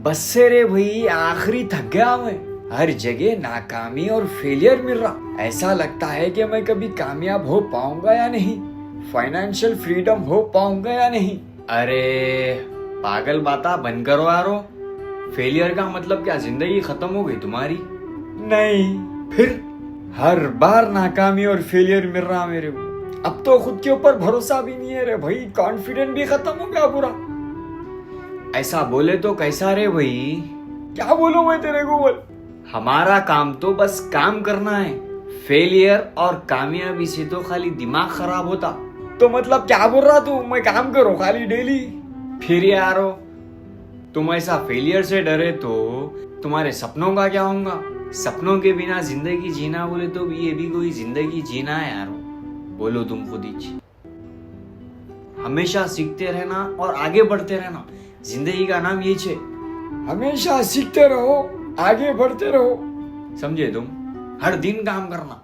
बस से रे भाई, आखिरी थक गया मैं। हर जगह नाकामी और फेलियर मिल रहा। ऐसा लगता है कि मैं कभी कामयाब हो पाऊंगा या नहीं, फाइनेंशियल फ्रीडम हो पाऊंगा या नहीं। अरे पागल बाता बंद करो यारो। फेलियर का मतलब क्या जिंदगी खत्म हो गई तुम्हारी? नहीं, फिर हर बार नाकामी और फेलियर मिल रहा मेरे को। अब तो खुद के ऊपर भरोसा भी नहीं है रे भाई, कॉन्फिडेंट भी खत्म हो गया पूरा। ऐसा बोले तो कैसा रे भाई? क्या बोलूं मैं तेरे को, बोल। हमारा काम तो बस काम करना है। फेलियर और कामयाबी से तो खाली दिमाग खराब होता। तो मतलब क्या बोल रहा तू, मैं काम करूं खाली डेली? फिर यारो, तुम ऐसा फेलियर से डरे तो तुम्हारे सपनों का क्या होगा? सपनों के बिना जिंदगी जीना बोले तो ये भी कोई जिंदगी जीना है यारो? बोलो तुम खुद ही। हमेशा सीखते रहना और आगे बढ़ते रहना, जिंदगी का नाम यही है। हमेशा सीखते रहो, आगे बढ़ते रहो, समझे तुम? हर दिन काम करना।